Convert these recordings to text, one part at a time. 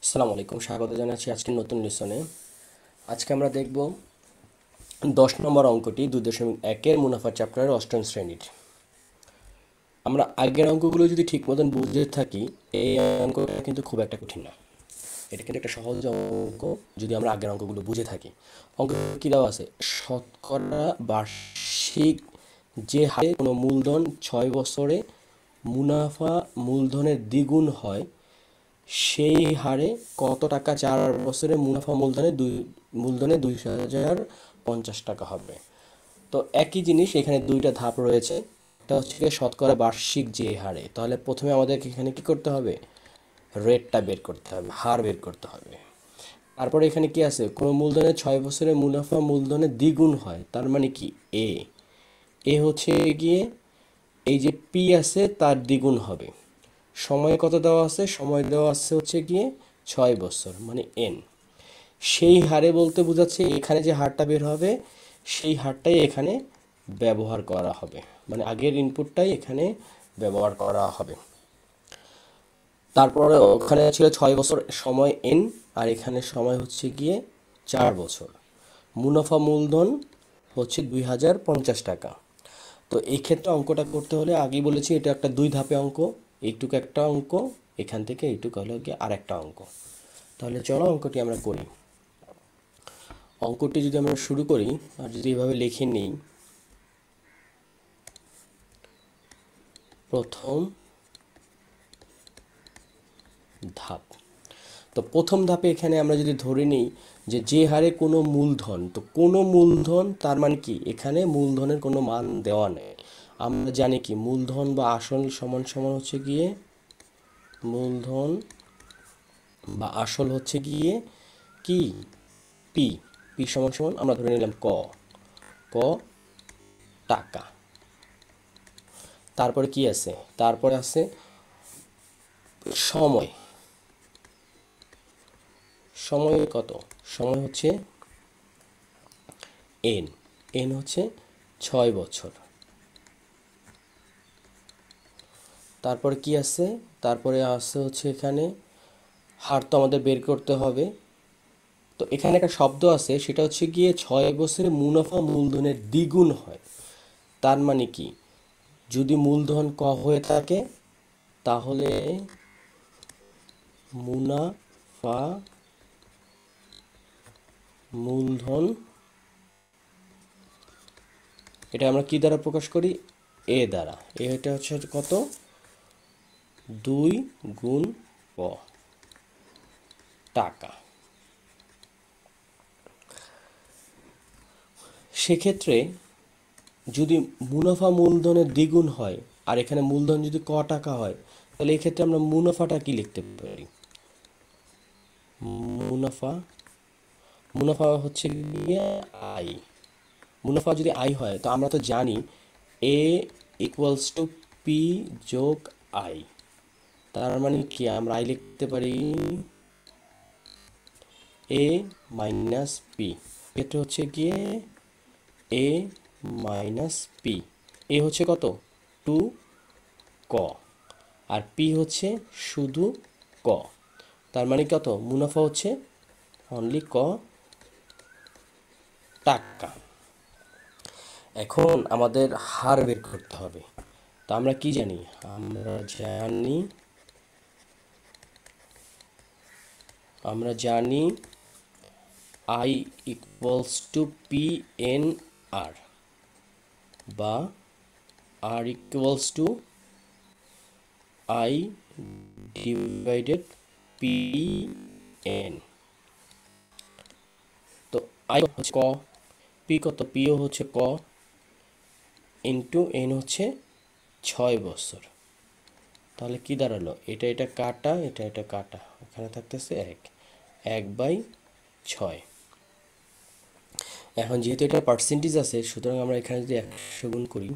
আসসালামু আলাইকুম, স্বাগত জানাচ্ছি আজকের নতুন লেসনে। আজকে আমরা দেখব 10 নম্বর অঙ্কটি 2.1-এর মুনাফা চ্যাপ্টারের অষ্টম শ্রেণীর। আমরা আগের অঙ্কগুলো যদি ঠিক মতন বুঝে থাকি, এই অঙ্কটা কিন্তু খুব একটা কঠিন না। এটা কিন্তু একটা সহজ অঙ্ক যদি আমরা আগের অঙ্কগুলো বুঝে থাকি। অঙ্ক কী দেওয়া আছে? শতকরা বার্ষিক যে হারে কোনো মূলধন 6 বছরে মুনাফা মূলধনের দ্বিগুণ হয়, সেই হারে কত টাকা 4 বছরে মুনাফা মূলধনে 2050 টাকা হবে। তো একই জিনিস এখানে দুইটা ধাপ রয়েছে। একটা হচ্ছে গিয়ে শতকরা বার্ষিক যে হারে, তাহলে প্রথমে আমাদেরকে এখানে কি করতে হবে? রেটটা বের করতে হবে, হার বের করতে হবে। তারপরে এখানে কি আছে? কোনো মূলধনে 6 বছরে মুনাফা মূলধনে দ্বিগুণ হয়, তার মানে কি? এ এ হচ্ছে গিয়ে এই যে পি আছে তার দ্বিগুণ হবে। সময় কত দেওয়া আছে? সময় দেওয়া আছে হচ্ছে গিয়ে 6 বছর, মানে এন। সেই হারে বলতে বোঝাচ্ছে এখানে যে হারটা বের হবে সেই হারটাই এখানে ব্যবহার করা হবে, মানে আগের ইনপুটটাই এখানে ব্যবহার করা হবে। তারপরে ওখানে ছিল 6 বছর সময় এন, আর এখানে সময় হচ্ছে গিয়ে 4 বছর। মুনাফা মূলধন হচ্ছে 2050 টাকা। তো এই ক্ষেত্রে অঙ্কটা করতে হলে আগেই বলেছি এটা একটা 2 ধাপে অঙ্ক। এইটুকু একটা অঙ্ক, এখান থেকে এইটুকু হলো গিয়ে আর একটা অঙ্ক। তাহলে চলো অঙ্কটি আমরা করি। অঙ্কটি যদি আমরা শুরু করি আর যদি এভাবে লিখে নিই, প্রথম ধাপ। তো প্রথম ধাপে এখানে আমরা যদি ধরে নিই যে হারে কোনো মূলধন, তো কোনো মূলধন তার মানে কি এখানে মূলধনের কোনো মান দেওয়া নেই। আমরা জানি কি মূলধন বা আসল সমান সমান হচ্ছে গিয়ে মূলধন বা আসল হচ্ছে গিয়ে কি পি। পি সমান সমান আমরা ধরে নিলাম ক ক টাকা। তারপরে কি আছে? তারপরে আছে সময়। সময় কত? সময় হচ্ছে এন। এন হচ্ছে 6 বছর। তারপরে কি আছে? তারপরে আছে হচ্ছে এখানে হার তো আমাদের বের করতে হবে। তো এখানে একটা শব্দ আছে, সেটা হচ্ছে গিয়ে 6 বছরে মুনাফা মূলধনের দ্বিগুণ হয়। তার মানে কি? যদি মূলধন ক হয়ে থাকে তাহলে মুনাফা মূলধন, এটা আমরা কি দ্বারা প্রকাশ করি? এ দ্বারা। এটা হচ্ছে কত? 2 গুণ টাকা। সেক্ষেত্রে যদি মুনাফা মূলধনের দ্বিগুণ হয় আর এখানে মূলধন যদি টাকা হয়, তাহলে এই ক্ষেত্রে আমরা মুনাফাটা কি লিখতে পারি? মুনাফা মুনাফা হচ্ছে গিয়ে আই। মুনাফা যদি আই হয় তো আমরা তো জানি এ ইকুয়ালস টু পি যোগ আই। তার মানে কি আমরা আই লিখতে পারি এ মাইনাস পি। এটা হচ্ছে গিয়ে এ মাইনাস পি। এ হচ্ছে কত? 2 ক, আর পি হচ্ছে শুধু ক। তার মানে কত? মুনাফা হচ্ছে অনলি টাকা। এখন আমাদের হার বের করতে হবে। তো আমরা কি জানি? আমরা জানি I equals to P N R, বা R equals to I divided P N. তো আই হচ্ছে ক, পি কত? পিও হচ্ছে ক, ইন্টু এন হচ্ছে 6 বছর। তাহলে কি দাঁড়ালো? এটা কাটা, এটা কাটা, এখানে থাকতেছে 1/6। এখন যেহেতু এটা পার্সেন্টেজ আছে, সুতরাং আমরা এখানে যদি 100 গুণ করি,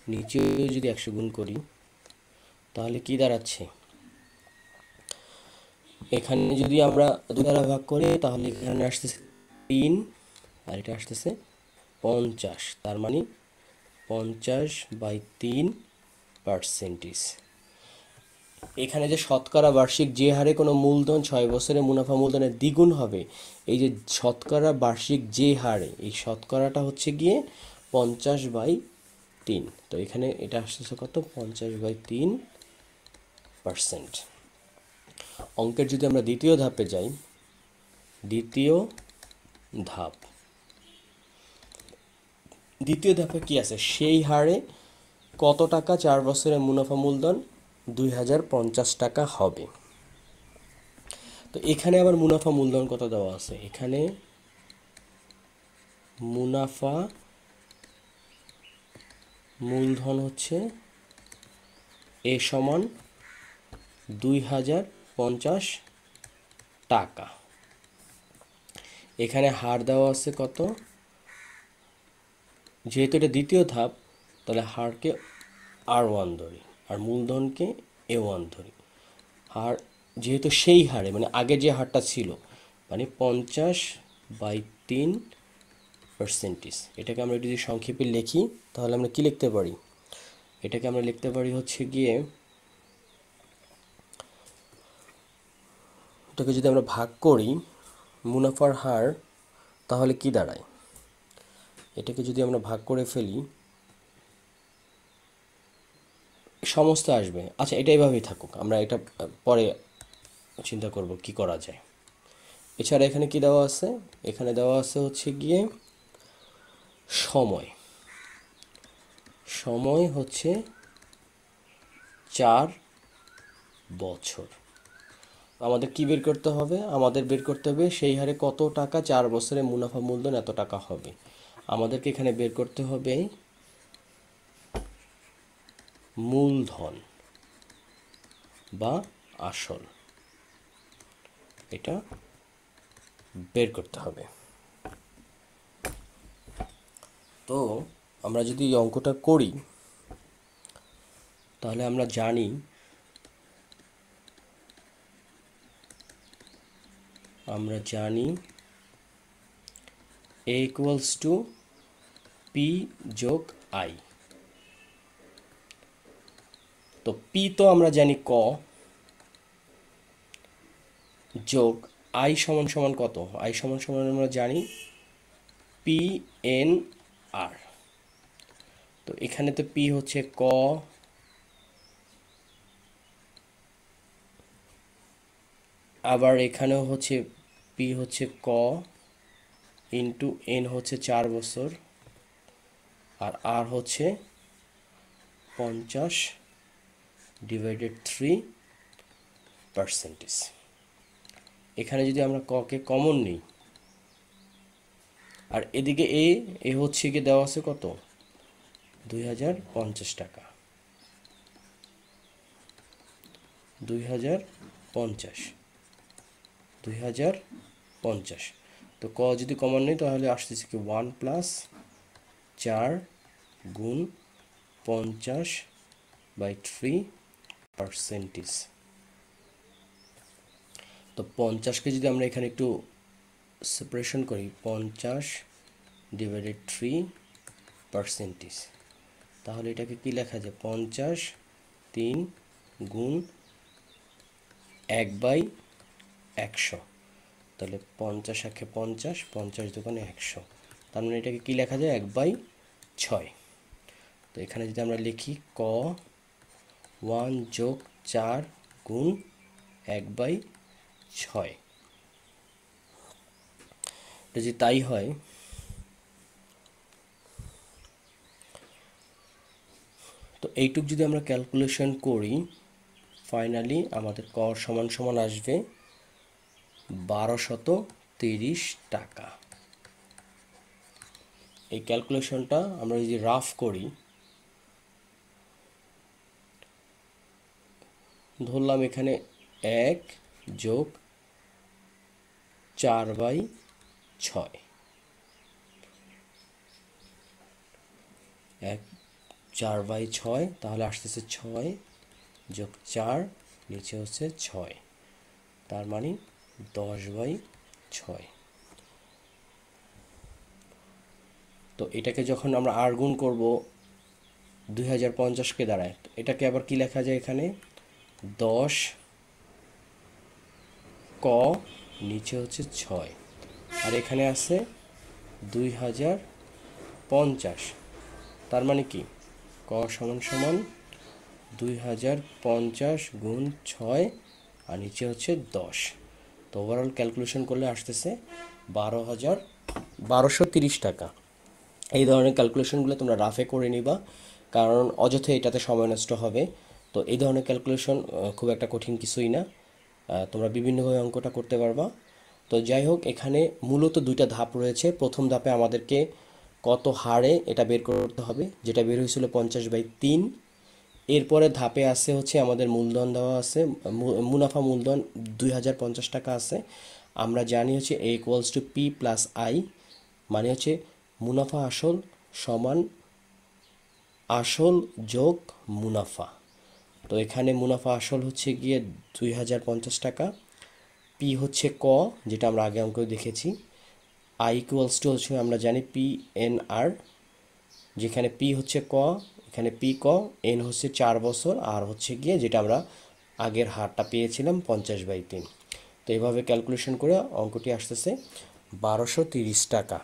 নিচেও যদি 100 গুণ করি, তাহলে কি দাঁড়াচ্ছে? এখানে যদি আমরা 2 দ্বারা ভাগ করি তাহলে এখানে আসতেছে 3, আর এটা আসতেছে 50। তার মানে 50/3 পার্সেন্টেজ। এখানে যে শতকরা বার্ষিক যে হারে কোনো মূলধন 6 বছরে মুনাফা মূলধনের দ্বিগুণ হবে, এই যে শতকরা বার্ষিক যে হারে, এই শতকরাটা হচ্ছে গিয়ে 50/3। তো এখানে এটা আসতেছে কত, 50/3%। অঙ্কের যদি আমরা দ্বিতীয় ধাপে যাই, দ্বিতীয় ধাপ, দ্বিতীয় ধাপে কি আছে, সেই হারে কত টাকা 4 বছরের মুনাফা মূলধন 2050 টাকা হবে। তো এখানে আবার মুনাফা মূলধন কত দেওয়া আছে, এখানে মুনাফা মূলধন হচ্ছে এ সমান 2050 টাকা। এখানে হার দেওয়া আছে কত, যেহেতু এটা দ্বিতীয় ধাপ তাহলে হারকে R1 ধরি আর মূলধনকে A1 ধরি। হার যেহেতু সেই হারে মানে আগে যে হারটা ছিল, মানে 50/3%। এটাকে আমরা যদি সংক্ষেপে লিখি তাহলে আমরা কি লিখতে পারি, এটাকে আমরা লিখতে পারি হচ্ছে গিয়ে, এটাকে যদি আমরা ভাগ করি মুনাফার হার তাহলে কি দাঁড়ায়, এটাকে যদি আমরা ভাগ করে ফেলি সমস্ত আসবে। আচ্ছা, এটা এইভাবেই থাকুক, আমরা এটা পরে চিন্তা করব কি করা যায়। এছাড়া এখানে কি দেওয়া আছে, এখানে দেওয়া আছে হচ্ছে গিয়ে সময়, সময় হচ্ছে 4 বছর। আমাদের কি বের করতে হবে, আমাদের বের করতে হবে সেই হারে কত টাকা 4 বছরে মুনাফা মূলধন এত টাকা হবে। আমাদেরকে এখানে বের করতে হবে মূলধন বা আসল, এটা বের করতে হবে। তো আমরা যদি এই অঙ্কটা করি তাহলে আমরা জানি A ইকুয়ালস টু পি যোগ আই। তো পি তো আমরা জানি ক, যোগ আই সমান সমান কত, আই সমান সমান আমরা জানি পি এন আর। তো এখানে তো পি হচ্ছে ক, আবার এখানেও হচ্ছে পি হচ্ছে ক ইন্টু এন হচ্ছে 4 বছর, আর আর হচ্ছে 50/3%। এখানে যদি আমরা ককে কমন নিই আর এদিকে এ হচ্ছে গিয়ে দেওয়া আছে কত, 2050 টাকা, 2050। তো ক যদি কমন নেই তাহলে আসতেছে কি 1+4 গুণ 50/3%। তো 50কে যদি আমরা এখানে একটু সেপারেশন করি, 50/3%, তাহলে এটাকে কি লেখা যায়, 50 গুণ 1/100। তাহলে 50 × 50, 50 × 100, তার মানে এটাকে কি লেখা যায় 1/6। তো এখানে যদি আমরা লিখি ক 1 + 4 গুণ 1/6, এটা যদি তাই হয় তো এইটুক যদি আমরা ক্যালকুলেশন করি ফাইনালি আমাদের ক সমান সমান আসবে 1230 টাকা। এই ক্যালকুলেশনটা আমরা যদি রাফ করি, ধরলাম এখানে 1 + 4/6, 4/6, তাহলে আসতেছে 6 + 4, নিচে হচ্ছে 6, তার মানে 10/6। তো এটাকে যখন আমরা আর গুণ করব 2050কে দ্বারায়, এটাকে আবার কি লেখা যায়, এখানে 10 ক, নিচে হচ্ছে 6, আর এখানে আছে 2050। তার মানে কি ক সমান সমান 2050 গুণ 6 আর নিচে হচ্ছে 10। তো ওভারঅল ক্যালকুলেশন করলে আসতেছে 1230 টাকা। এই ধরনের ক্যালকুলেশনগুলো তোমরা রাফে করে নিবা, কারণ অযথা এটাতে সময় নষ্ট হবে। তো এই ধরনের ক্যালকুলেশন খুব একটা কঠিন কিছুই না, তোমরা বিভিন্নভাবে অঙ্কটা করতে পারবা। তো যাই হোক, এখানে মূলত দুইটা ধাপ রয়েছে। প্রথম ধাপে আমাদেরকে কত হারে এটা বের করতে হবে, যেটা বের হয়েছিল 50/3। এরপরে ধাপে আছে হচ্ছে আমাদের মূলধন দেওয়া আছে, মুনাফা মূলধন 2050 টাকা আছে। আমরা জানি হচ্ছে A = P+I, মানে হচ্ছে মুনাফা আসল সমান আসল যোগ মুনাফা। তো এখানে মুনাফা আসল হচ্ছে গিয়ে 2050 টাকা, পি হচ্ছে ক, যেটা আমরা আগে অঙ্ক দেখেছি, I = হচ্ছে আমরা জানি PNR, যেখানে পি হচ্ছে ক, এখানে পি ক, এন হচ্ছে 4 বছর, আর হচ্ছে গিয়ে যেটা আমরা আগের হারটা পেয়েছিলাম 50/3। তো এইভাবে ক্যালকুলেশন করে অঙ্কটি আসতেছে 1230 টাকা।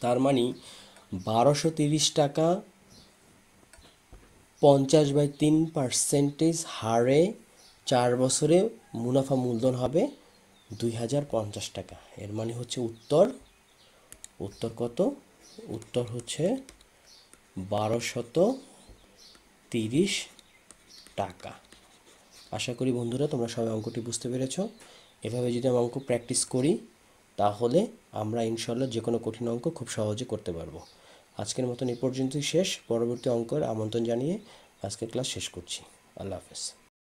তার মানে 1230 টাকা 50/3% হারে 4 বছরে মুনাফা মূলধন হবে 2050 টাকা। এর মানে হচ্ছে উত্তর কত? উত্তর হচ্ছে 1230 টাকা। আশা করি বন্ধুরা তোমরা সবাই অঙ্কটি বুঝতে পেরেছ। এভাবে যদি আমরা অঙ্ক প্র্যাকটিস করি তাহলে আমরা ইনশাল্লাহ যে কোনো কঠিন অঙ্ক খুব সহজে করতে পারবো। আজকের মতন এই পর্যন্তই শেষ। পরবর্তী অঙ্কের আমন্ত্রণ জানিয়ে আজকের ক্লাস শেষ করছি। আল্লাহ হাফেজ।